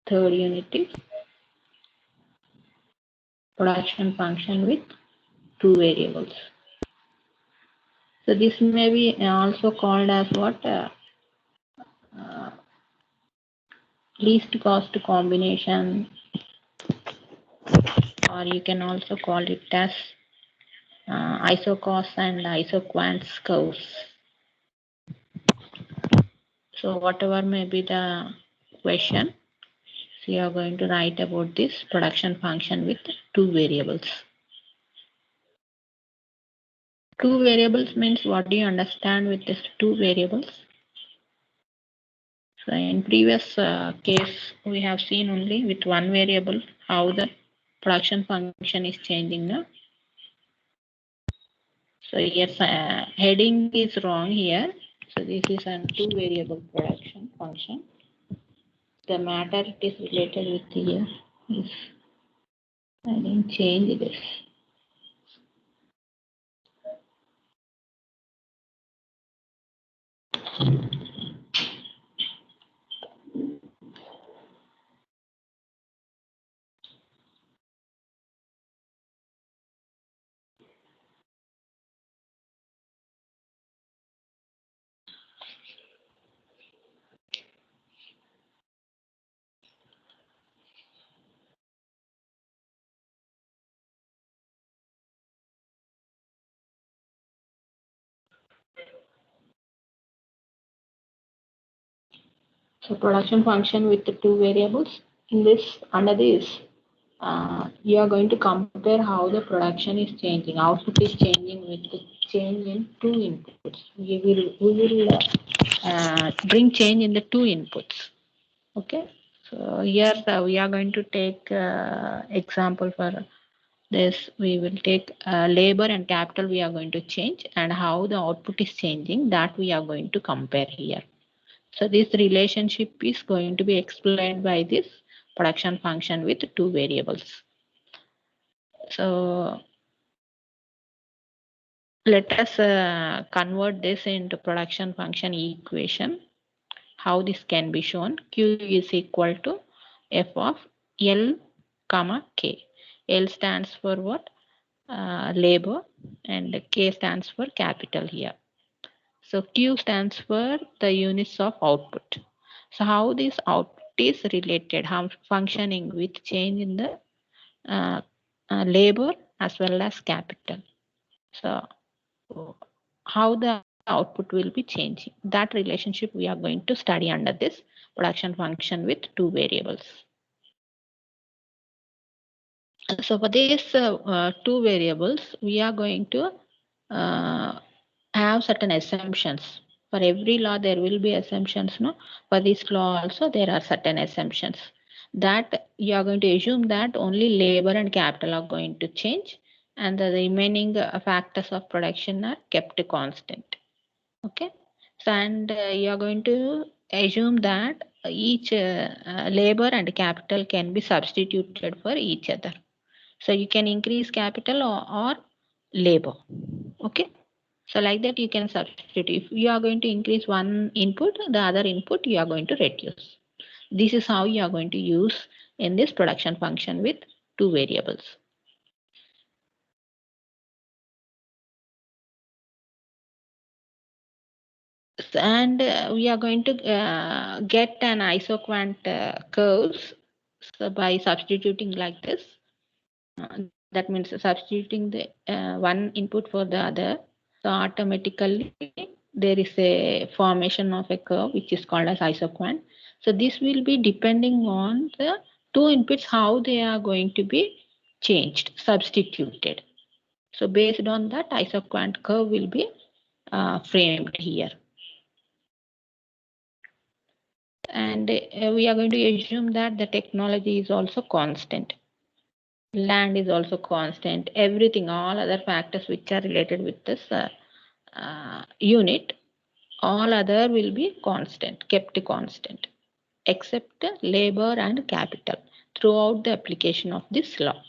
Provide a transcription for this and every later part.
third unit is production function with two variables. So this may be also called as what? Uh, Least cost combination, or you can also call it as isocos and isoquants curves. So whatever may be the question, so you are going to write about this production function with two variables. Two variables means what do you understand with this two variables? So in previous case, we have seen only with one variable how the production function is changing now. So yes, heading is wrong here. So this is a two variable production function. The matter it is related with here is, I didn't change this. So production function with the two variables. In this, under this, you are going to compare how the production is changing. Output is changing with the change in two inputs. We will bring change in the two inputs. Okay. So here we are going to take example for this. We will take labor and capital. We are going to change, and how the output is changing, that we are going to compare here. So this relationship is going to be explained by this production function with two variables. So let us convert this into production function equation. How this can be shown? Q is equal to F of L comma K. L stands for what? Labor, and K stands for capital here. So Q stands for the units of output. So how this output is related, how functioning with change in the labor as well as capital. So how the output will be changing. That relationship we are going to study under this production function with two variables. So for these two variables, we are going to have certain assumptions. For every law, there will be assumptions. No, for this law also there are certain assumptions that you are going to assume that only labor and capital are going to change, and the remaining factors of production are kept constant. Okay, so and you are going to assume that each labor and capital can be substituted for each other. So you can increase capital or labor. Okay. So like that you can substitute. If you are going to increase one input, the other input you are going to reduce. This is how you are going to use in this production function with two variables. And we are going to get an isoquant curves, so by substituting like this. That means substituting the one input for the other. So automatically there is a formation of a curve which is called as isoquant. So this will be depending on the two inputs, how they are going to be changed, substituted. So based on that, isoquant curve will be framed here. And we are going to assume that the technology is also constant. Land is also constant. Everything, all other factors which are related with this unit, all other will be constant, kept constant, except labor and capital throughout the application of this law.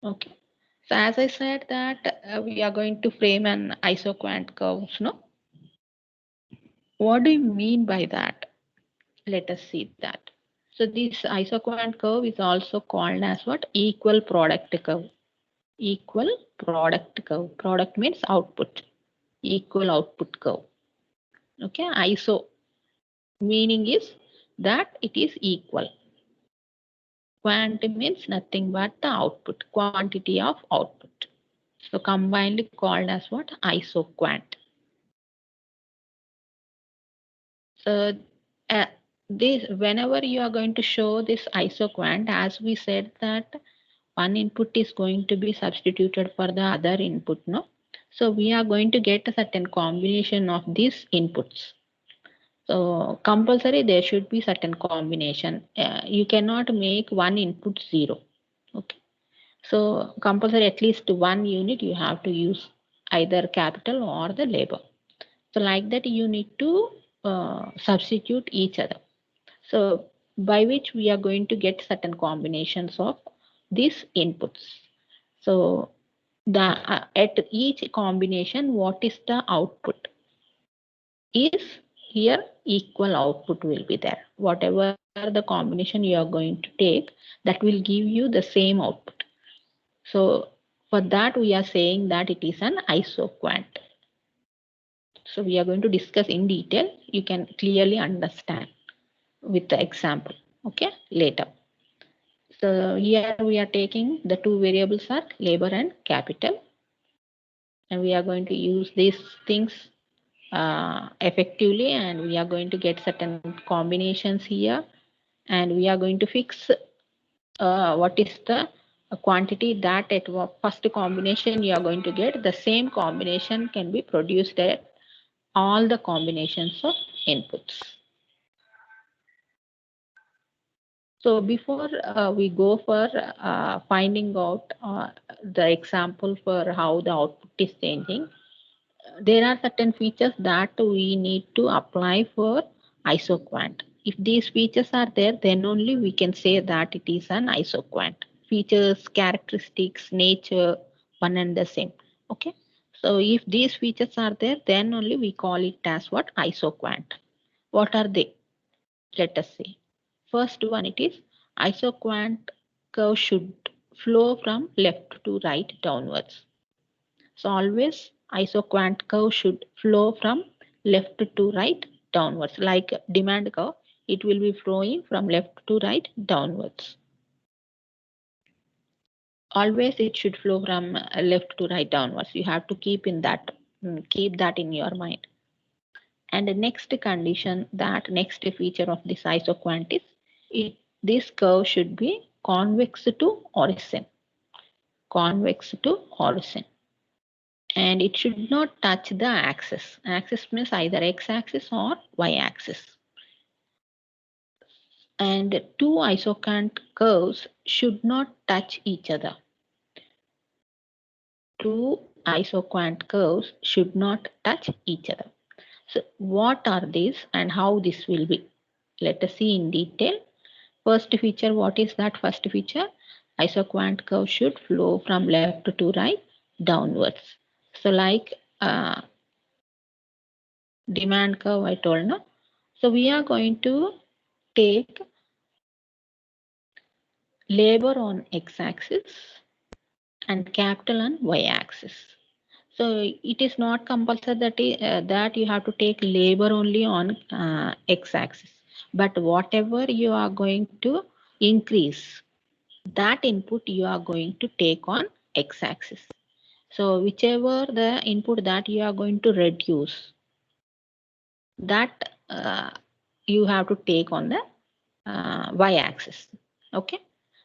Okay. So as I said that we are going to frame an isoquant curves, no? What do you mean by that? Let us see that. So this isoquant curve is also called as what? Equal product curve. Equal product curve. Product means output. Equal output curve. Okay, iso meaning is that it is equal. Quant means nothing but the output, quantity of output. So combined called as what? Isoquant. So this, whenever you are going to show this isoquant, as we said that one input is going to be substituted for the other input, no? So we are going to get a certain combination of these inputs. So compulsory there should be certain combination. You cannot make one input zero. Okay. So compulsory at least one unit you have to use either capital or the labor. So like that you need to substitute each other. So by which we are going to get certain combinations of these inputs. So the at each combination, what is the output? Is here equal output will be there. Whatever the combination you are going to take, that will give you the same output. So for that we are saying that it is an isoquant. So we are going to discuss in detail. You can clearly understand with the example, okay, later. So here we are taking the two variables are labor and capital, and we are going to use these things effectively, and we are going to get certain combinations here, and we are going to fix what is the quantity that at first combination you are going to get. The same combination can be produced at all the combinations of inputs. So before we go for finding out the example for how the output is changing, there are certain features that we need to apply for isoquant. If these features are there, then only we can say that it is an isoquant. Features, characteristics, nature, one and the same. Okay. So if these features are there, then only we call it as what? Isoquant. What are they? Let us see. First one, it is isoquant curve should flow from left to right downwards. So always isoquant curve should flow from left to right downwards. Like demand curve, it will be flowing from left to right downwards. Always it should flow from left to right downwards. You have to keep that in your mind. And the next condition, that next feature of this isoquant is this curve should be convex to horizon. Convex to horizon. And it should not touch the axis. Axis means either x-axis or y-axis. And two isoquant curves should not touch each other. Two isoquant curves should not touch each other. So what are these and how this will be? Let us see in detail. First feature, what is that first feature? Isoquant curve should flow from left to right downwards. So like demand curve I told no. So we are going to take labor on x-axis and capital on y-axis. So it is not compulsory that you have to take labor only on x-axis. But whatever you are going to increase, that input you are going to take on x-axis. So whichever the input that you are going to reduce, that you have to take on the y-axis. Okay.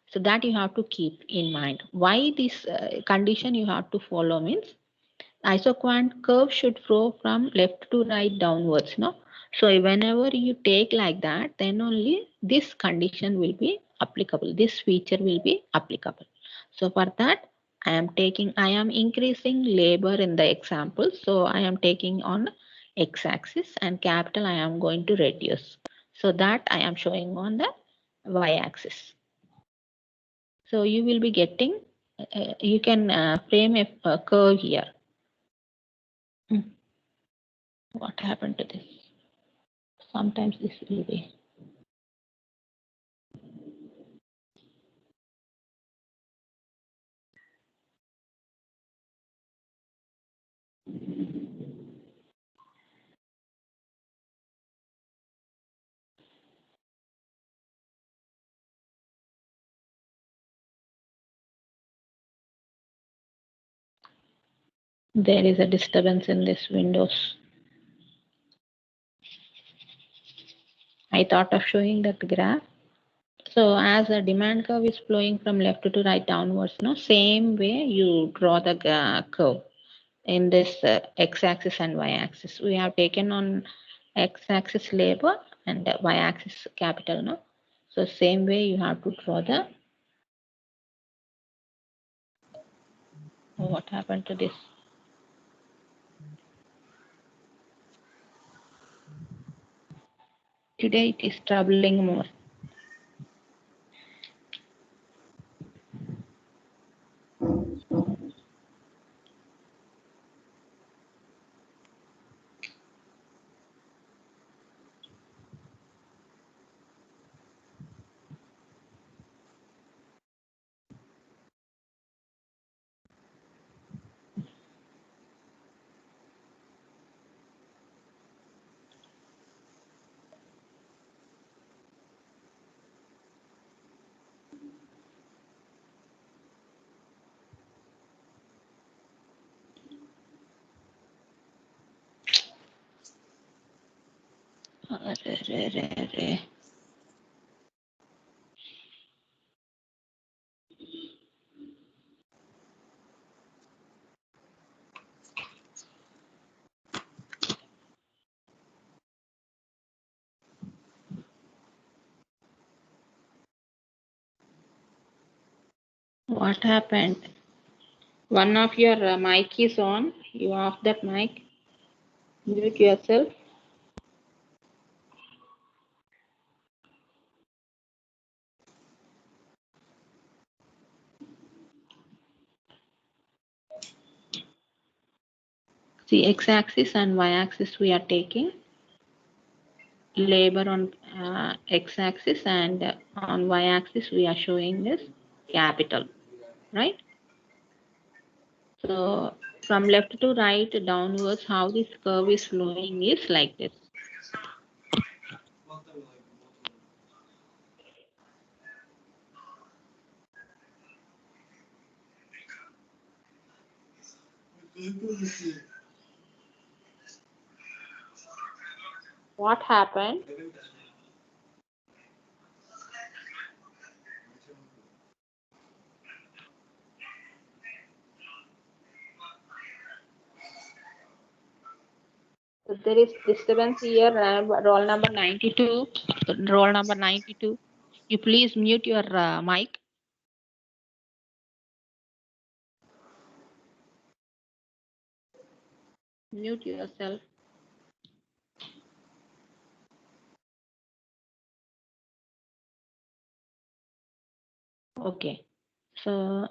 So that you have to keep in mind. Why this condition you have to follow means isoquant curve should flow from left to right downwards. No. So whenever you take like that, then only this condition will be applicable. This feature will be applicable. So for that, I am increasing labor in the example. So I am taking on x-axis and capital I am going to reduce. So that I am showing on the y-axis. So you will be getting, you can frame a curve here. What happened to this? Sometimes this will be. There is a disturbance in this windows. I thought of showing that graph. So as the demand curve is flowing from left to right downwards, no, same way you draw the curve in this x-axis and y-axis. We have taken on x-axis labor and y-axis capital, no. So same way you have to draw the. What happened to this? Today it is troubling more. What happened? One of your mic is on. You off that mic. Mute yourself. See, x-axis and y-axis we are taking. Labor on x-axis and on y-axis we are showing this capital, right? So from left to right downwards, how this curve is flowing is like this. What happened? So there is disturbance here. Roll number 92. Roll number 92. You please mute your mic. Mute yourself. Okay. So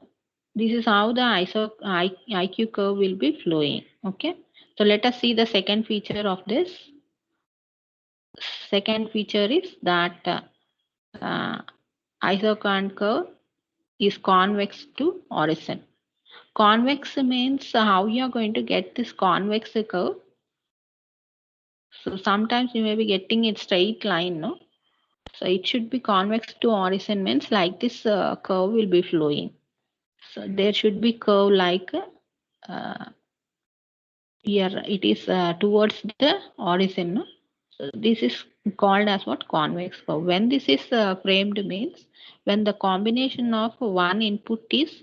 this is how the IQ curve will be flowing. Okay. So let us see the second feature of this. Second feature is that isocant curve is convex to horizon. Convex means how you are going to get this convex curve. So sometimes you may be getting it straight line, no? So it should be convex to horizon means like this curve will be flowing. So there should be curve like here it is towards the horizon, no? So this is called as what? Convex curve. When this is framed means when the combination of one input is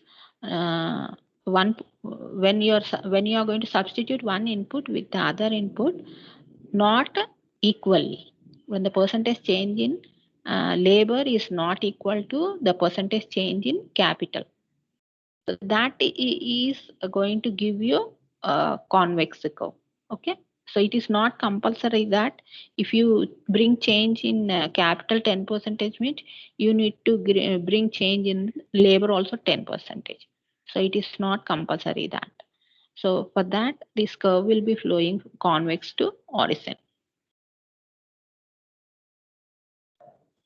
one when you are going to substitute one input with the other input not equally. When the percentage change in labor is not equal to the percentage change in capital. So that is going to give you a convex curve. Okay. So it is not compulsory that if you bring change in capital 10 percentage means you need to bring change in labor also 10 percentage. So it is not compulsory that. So for that, this curve will be flowing convex to horizon.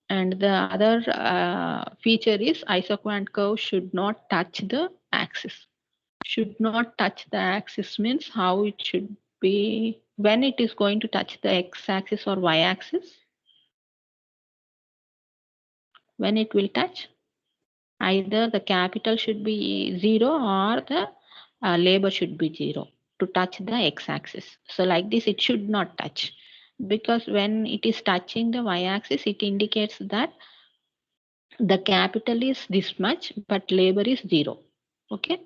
And the other feature is isoquant curve should not touch the axis. Should not touch the axis means how it should be when it is going to touch the x-axis or y-axis. When it will touch, either the capital should be 0 or the labor should be 0. to touch the x-axis. So like this, it should not touch, because when it is touching the y-axis, it indicates that the capital is this much, but labor is 0. Okay.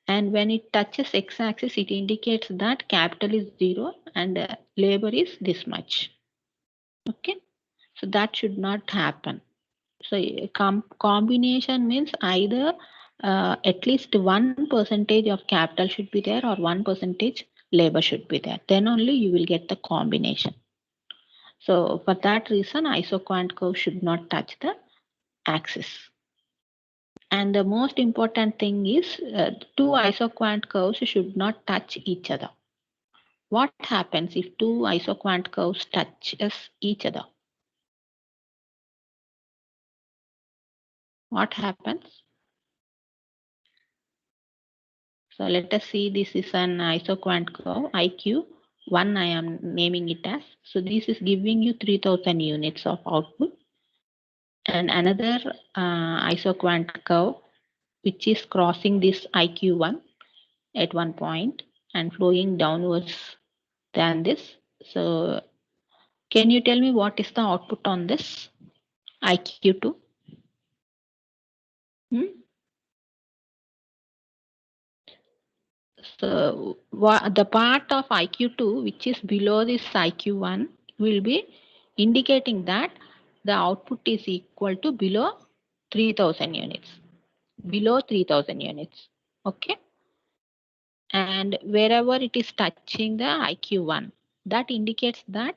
And when it touches x-axis, it indicates that capital is 0 and labor is this much. Okay. So that should not happen. So combination means either at least 1% of capital should be there or 1% labor should be there. Then only you will get the combination. So for that reason, isoquant curve should not touch the axis. And the most important thing is two isoquant curves should not touch each other. What happens if two isoquant curves touches each other? What happens? So let us see, this is an isoquant curve, IQ1 I am naming it as. So this is giving you 3000 units of output. And another isoquant curve, which is crossing this IQ1 at one point and flowing downwards than this. So can you tell me what is the output on this IQ2? So the part of IQ2 which is below this IQ1 will be indicating that the output is equal to below 3000 units. Below 3000 units. Okay. And wherever it is touching the IQ1, that indicates that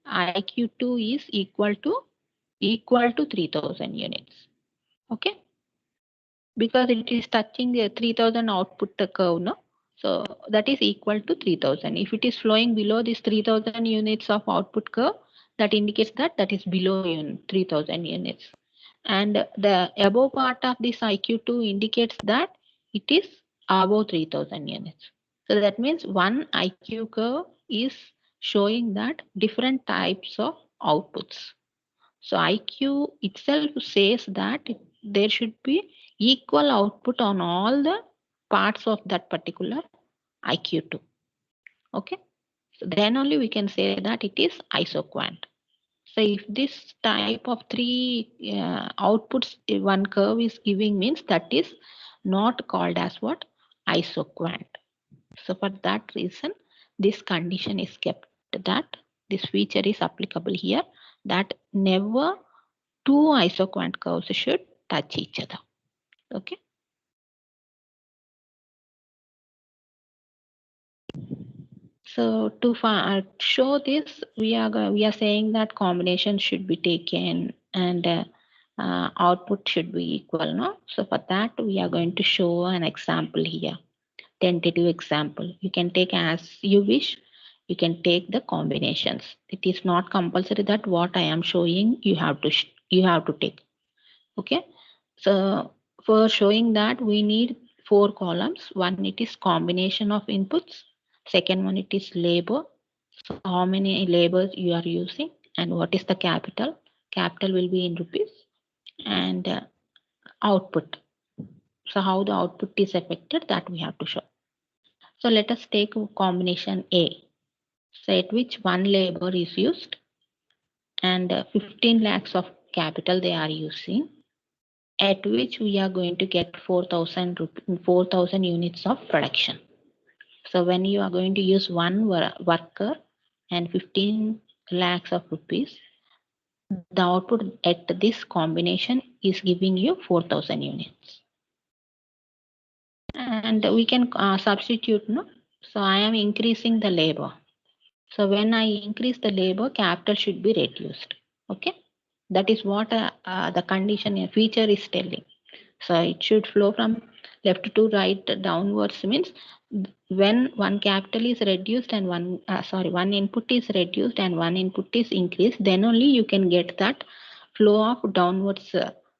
IQ2 is equal to 3000 units. Okay. Because it is touching the 3000 output curve, no? So that is equal to 3000. If it is flowing below this 3000 units of output curve, that indicates that that is below 3000 units. And the above part of this IQ2 indicates that it is above 3000 units. So that means one IQ curve is showing that different types of outputs. So IQ itself says that there should be equal output on all the parts of that particular IQ2. Okay. So then only we can say that it is isoquant. So if this type of three outputs one curve is giving, means that is not called as what? Isoquant. So for that reason, this condition is kept, that this feature is applicable here, that never two isoquant curves should touch each other. Okay. So to show this, we are saying that combination should be taken and output should be equal, no? So for that, we are going to show an example here, tentative example. You can take as you wish. You can take the combinations. It is not compulsory that what I am showing you have to take. Okay. So for showing that, we need 4 columns. One, it is combination of inputs. Second one, it is labor. So how many labors you are using and what is the capital? Capital will be in rupees. And output. So how the output is affected, that we have to show. So let us take combination A. So at which one labor is used and 15 lakhs of capital they are using, at which we are going to get 4,000 units of production. So when you are going to use one worker and 15 lakhs of rupees, the output at this combination is giving you 4,000 units. And we can substitute, no? So I am increasing the labor. So when I increase the labor, capital should be reduced. Okay. That is what the condition feature is telling. So it should flow from left to right downwards, means when one capital is reduced and one input is reduced and one input is increased, then only you can get that flow of downwards,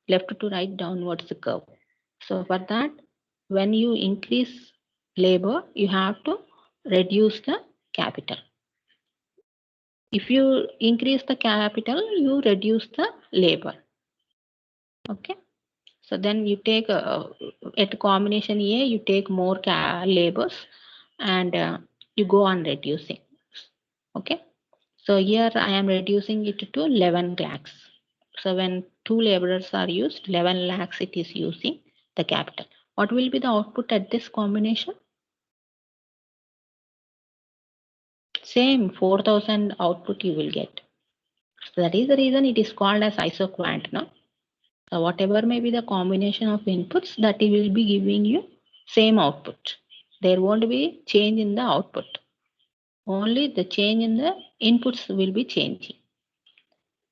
left to right downwards curve. So for that, when you increase labor, you have to reduce the capital. If you increase the capital, you reduce the labor. Okay. So then you take at combination A, you take more labors and you go on reducing. Okay. So here I am reducing it to 11 lakhs. So when 2 laborers are used, 11 lakhs it is using the capital. What will be the output at this combination? Same 4,000 output you will get. So that is the reason it is called as isoquant. No? So whatever may be the combination of inputs, that it will be giving you same output. There won't be change in the output. Only the change in the inputs will be changing.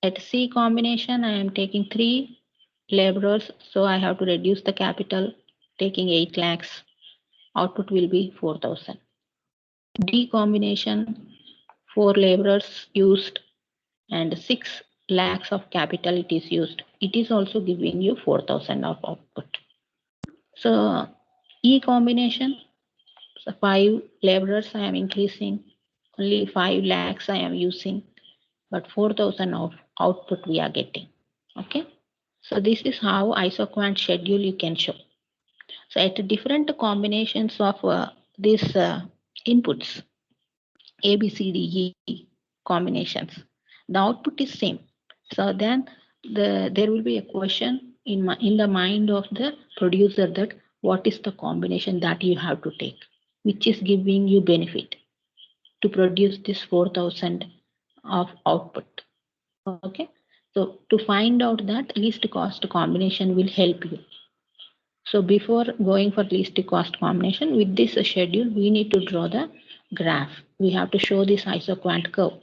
At C combination, I am taking 3 laborers, so I have to reduce the capital, taking 8 lakhs. Output will be 4,000. D combination, 4 laborers used and 6 lakhs of capital it is used. It is also giving you 4,000 of output. So E combination, so 5 laborers I am increasing, only 5 lakhs I am using, but 4,000 of output we are getting. Okay. So this is how isoquant schedule you can show. So at different combinations of these inputs, A, B, C, D, E combinations, the output is same. So then there will be a question in the mind of the producer that what is the combination that you have to take, which is giving you benefit to produce this 4,000 of output. Okay. So to find out that least cost combination will help you. So before going for least cost combination with this schedule, we need to draw the graph. We have to show this isoquant curve.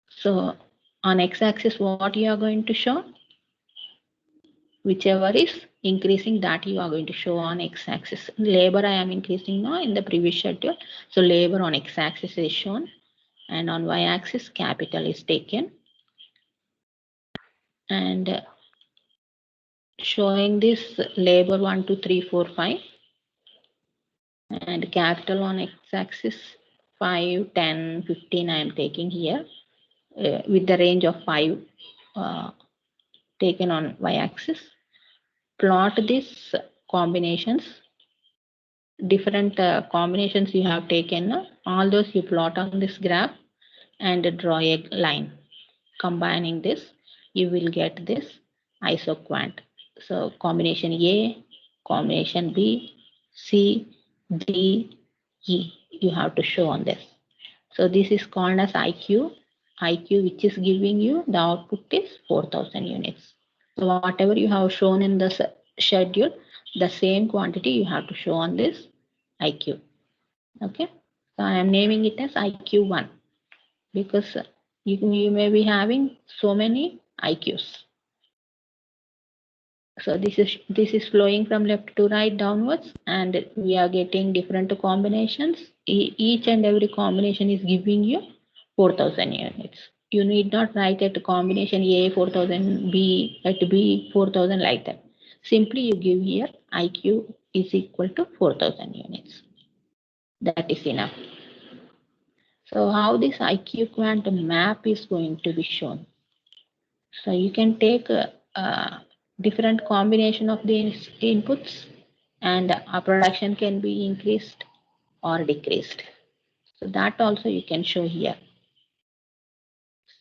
So on x-axis, what you are going to show? Whichever is increasing, that you are going to show on x-axis. Labor I am increasing now in the previous schedule. So labor on x-axis is shown, and on y-axis capital is taken. And showing this labor 1, 2, 3, 4, 5. And capital on x-axis 5, 10, 15 I am taking here with the range of 5 taken on y-axis. Plot these combinations, different combinations you have taken, all those you plot on this graph and draw a line. Combining this, you will get this isoquant. So combination A, combination B, C, D, E, you have to show on this. So this is called as IQ. IQ, which is giving you the output is 4,000 units. So whatever you have shown in the schedule, the same quantity you have to show on this IQ. Okay. So I am naming it as IQ1 because you may be having so many IQs. So this is flowing from left to right downwards, and we are getting different combinations. Each and every combination is giving you 4,000 units. You need not write at combination A 4,000, B at B 4,000 like that. Simply you give here IQ is equal to 4,000 units. That is enough. So how this IQ quantum map is going to be shown? So you can take a different combination of these inputs and our production can be increased or decreased. So that also you can show here.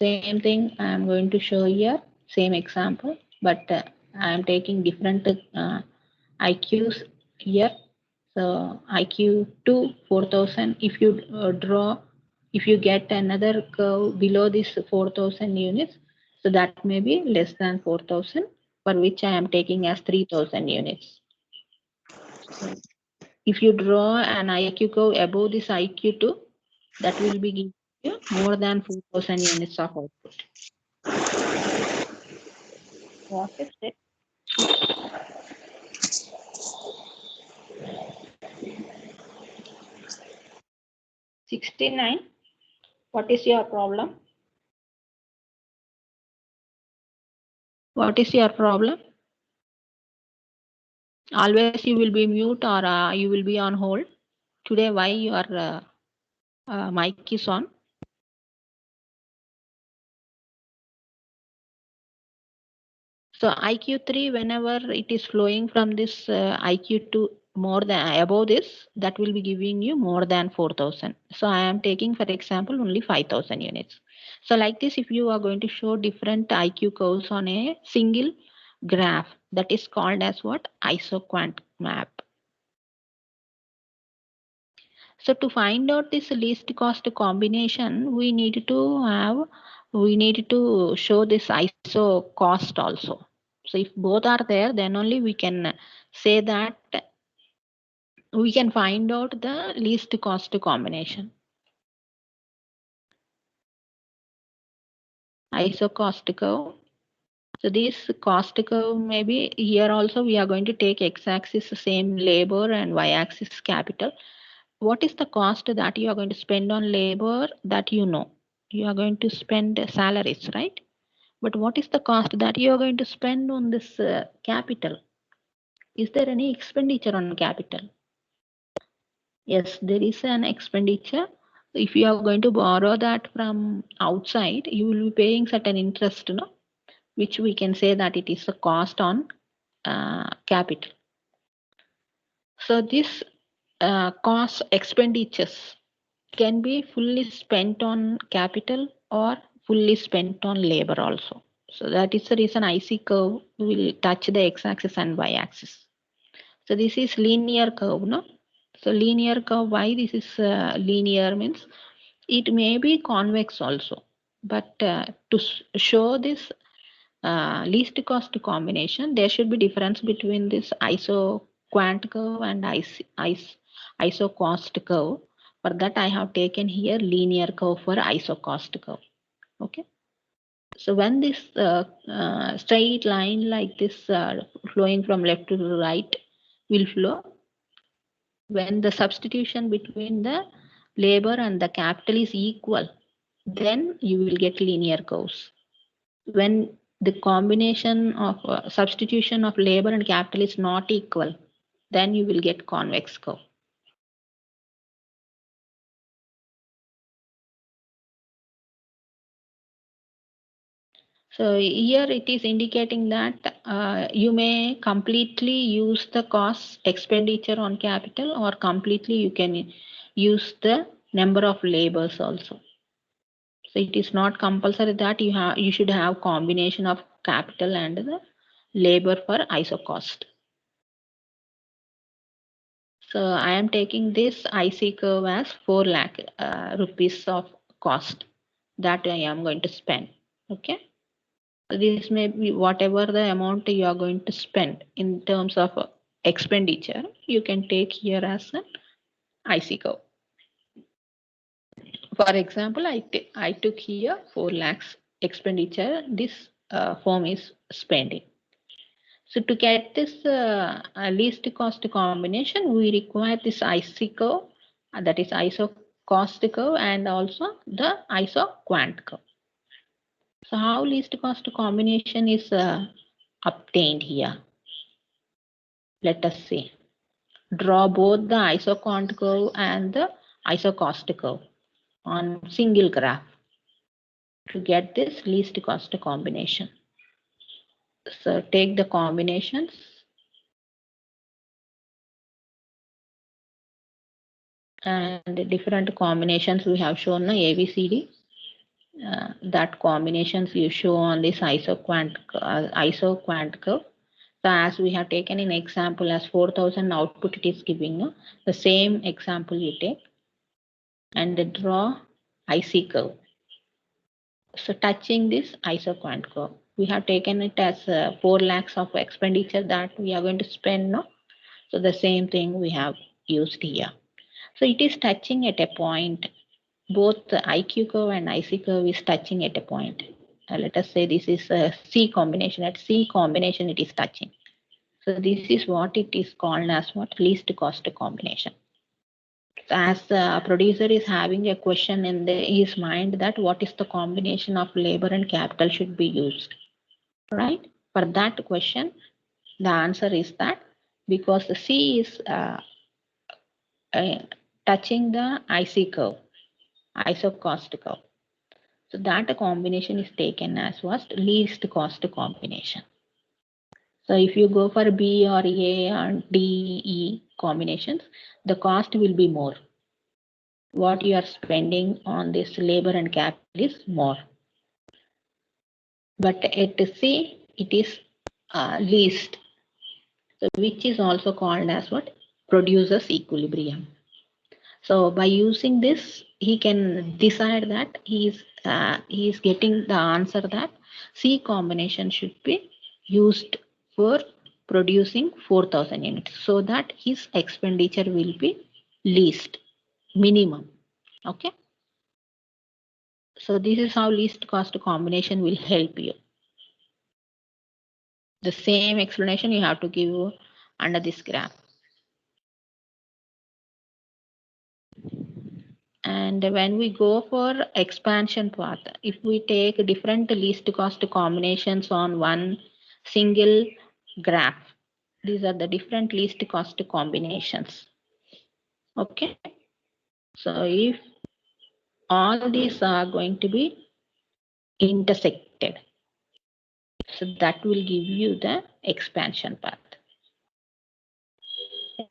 Same thing I am going to show here, same example, but I am taking different IQs here. So IQ 2, 4,000, if you if you get another curve below this 4,000 units, so that may be less than 4,000, for which I am taking as 3,000 units. So if you draw an IQ curve above this IQ 2, that will be giving you more than 4,000 units of output. What is it? 69. What is your problem? What is your problem? Always you will be mute or you will be on hold. Today, why your mic is on? So IQ3, whenever it is flowing from this IQ2 more than above this, that will be giving you more than 4,000. So I am taking, for example, only 5,000 units. So like this, if you are going to show different IQ curves on a single graph, that is called as what? Isoquant map. So to find out this least cost combination, we need to show this ISO cost also. So if both are there, then only we can say that we can find out the least cost combination. ISO cost curve. So this cost curve, maybe here also we are going to take x-axis same labor and y-axis capital. What is the cost that you are going to spend on labor? That you know, you are going to spend salaries, right? But what is the cost that you are going to spend on this capital? Is there any expenditure on capital? Yes, there is an expenditure. If you are going to borrow that from outside, you will be paying certain interest, no? Which we can say that it is a cost on capital. So this cost expenditures can be fully spent on capital or fully spent on labor also. So that is the reason IC curve will touch the x-axis and y-axis. So this is linear curve, no? So linear curve, why this is linear means it may be convex also. But to show this least cost combination, there should be difference between this iso quant curve and iso cost curve. For that, I have taken here linear curve for iso cost curve. Okay. So when this straight line like this flowing from left to right will flow, when the substitution between the labor and the capital is equal, then you will get linear curves. When the combination of substitution of labor and capital is not equal, then you will get convex curve. So here it is indicating that you may completely use the cost expenditure on capital, or completely you can use the number of labors also. So it is not compulsory that you should have combination of capital and the labor for ISO cost. So I am taking this IC curve as 4 lakh rupees of cost that I am going to spend. Okay. So this may be whatever the amount you are going to spend in terms of expenditure, you can take here as an IC curve. For example, I took here 4 lakhs expenditure. This form is spending. So to get this least cost combination, we require this IC curve, that is ISO cost curve, and also the ISO quant curve. So how least cost combination is obtained here? Let us see. Draw both the ISO quant curve and the ISO cost curve on single graph to get this least cost combination. So take the combinations. And the different combinations we have shown na ABCD. That combinations you show on this ISO quant curve. So as we have taken in example as 4,000 output it is giving, no? The same example you take and draw IC curve. So touching this ISO quant curve, we have taken it as 4 lakhs of expenditure that we are going to spend, no? So the same thing we have used here. So it is touching at a point. Both the IQ curve and IC curve is touching at a point. Let us say this is a C combination. At C combination, it is touching. So this is what it is called as what? Least cost combination. As the producer is having a question in his mind that what is the combination of labor and capital should be used, right? For that question, the answer is that because the C is touching the IC curve, ISO cost curve. So that combination is taken as was least cost combination. So if you go for B or A and D, E combinations, the cost will be more. What you are spending on this labor and capital is more. But at C, it is least, so which is also called as what? Producer's equilibrium. So by using this, he can decide that he is getting the answer that C combination should be used for producing 4,000 units, so that his expenditure will be least, minimum. Okay. So this is how least cost combination will help you. The same explanation you have to give under this graph. And when we go for expansion path, if we take different least cost combinations on one single graph, these are the different least cost combinations. Okay. So if all these are going to be intersected, so that will give you the expansion path.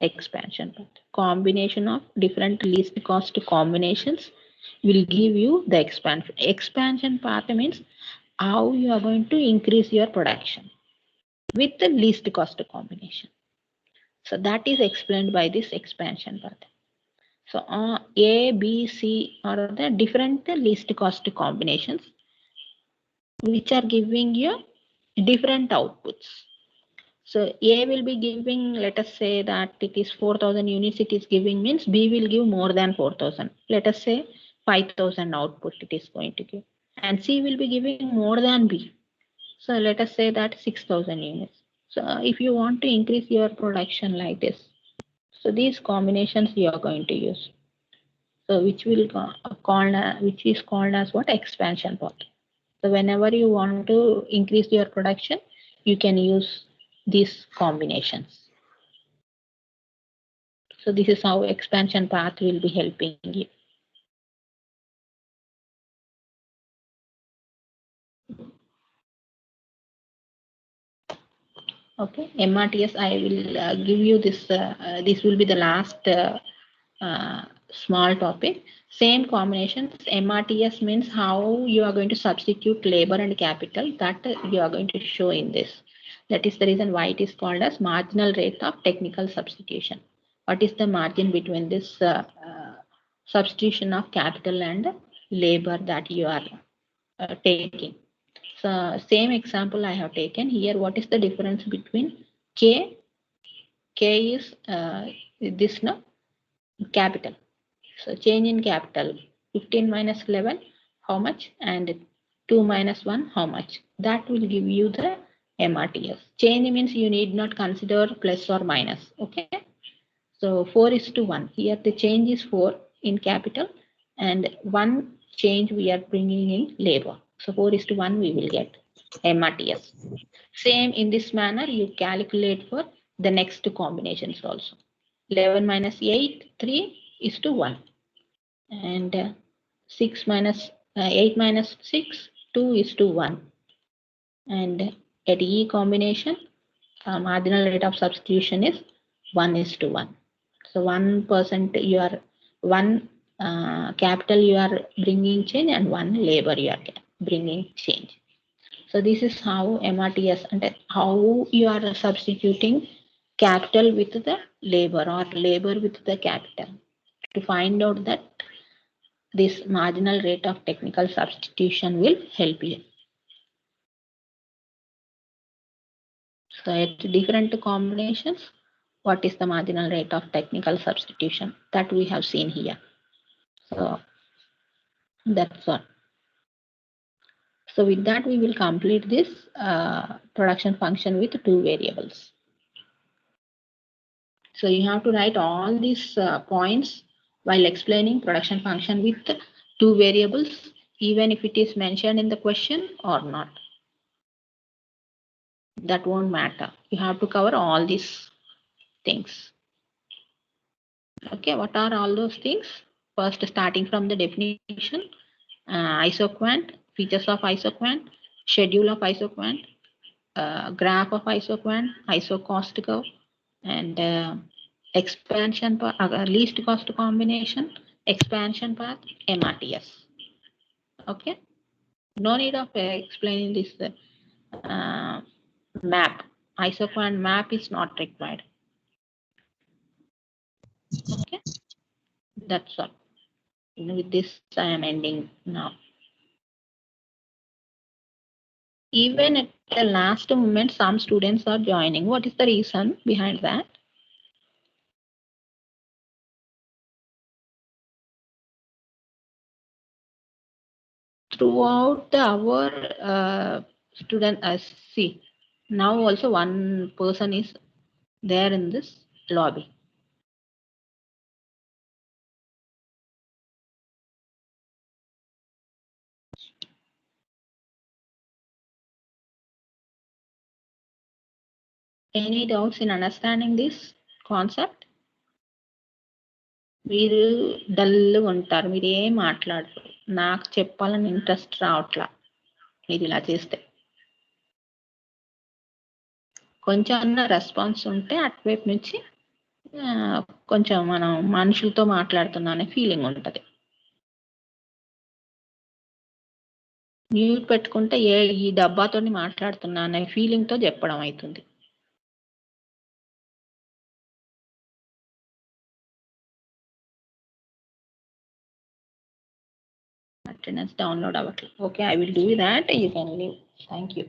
Expansion path. Combination of different least cost combinations will give you the expansion. Expansion path means how you are going to increase your production with the least cost combination. So that is explained by this expansion path. So A, B, C are the different least cost combinations which are giving you different outputs. So A will be giving, let us say that it is 4,000 units it is giving, means B will give more than 4,000. Let us say 5,000 output it is going to give. And C will be giving more than B. So let us say that 6,000 units. So if you want to increase your production like this, so these combinations you are going to use. So which is called as what? Expansion path. So whenever you want to increase your production, you can use these combinations. So this is how expansion path will be helping you. Okay, MRTS, I will give you this. This will be the last small topic. Same combinations. MRTS means how you are going to substitute labor and capital, that you are going to show in this. That is the reason why it is called as marginal rate of technical substitution. What is the margin between this substitution of capital and labor that you are taking? So same example I have taken here. What is the difference between K? K is this no capital. So change in capital, 15 minus 11, how much? And 2 minus 1, how much? That will give you the MRTS. Change means you need not consider plus or minus. Okay. So 4:1. Here the change is 4 in capital and 1 change we are bringing in labor. So 4:1 we will get MRTS. Same in this manner you calculate for the next two combinations also. 11 minus 8, 3:1. And 8 minus 6, 2:1. And at E combination, marginal rate of substitution is 1:1. So 1% you are one capital you are bringing change and one labor you are bringing change. So this is how MRTS and how you are substituting capital with the labor or labor with the capital to find out that this marginal rate of technical substitution will help you. So at different combinations, what is the marginal rate of technical substitution that we have seen here. So that's all. So with that, we will complete this production function with two variables. So you have to write all these points while explaining production function with two variables, even if it is mentioned in the question or not. That won't matter. You have to cover all these things. Okay, what are all those things? First, starting from the definition, isoquant, features of isoquant, schedule of isoquant, graph of isoquant, isocost curve, and expansion path, least cost combination, expansion path, MRTS. Okay, no need of explaining this map. Isoquant map is not required. Okay, that's all. With this, I am ending now. Even at the last moment, some students are joining. What is the reason behind that? Throughout the hour, student, see, now also one person is there in this lobby. Any doubts in understanding this concept? మీరు డల్గా ఉంటారు, మీరు ఏం మాట్లాడరు, నాకు చెప్పాలని interest రావట్లా. మీరు ఇలా చేస్తే కొంచెం అన్న రెస్పాన్స్ ఉంటే అటువైపు నుంచి కొంచెం మనం మనుషులతో మాట్లాడుతున్నా అనే ఫీలింగ్ ఉంటుంది. మ్యూట్ పెట్టుకుంటే ఈ డబ్బాతో మాట్లాడుతున్నా అనే ఫీలింగ్తో చెప్పడం అవుతుంది. Attendance download అవ్వట్లేదు. Okay, I will do that. You can leave. Thank you.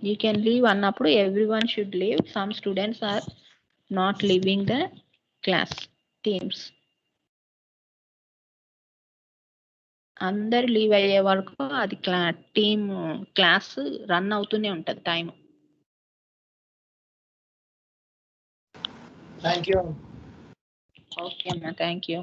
You can leave అన్నప్పుడు everyone should leave. Some students are not leaving the class teams. అందరు లీవ్ అయ్యే వరకు అది టీమ్ క్లాస్ రన్ అవుతూనే ఉంటుంది టైం. Thank you. Okay, అమ్మా, thank you.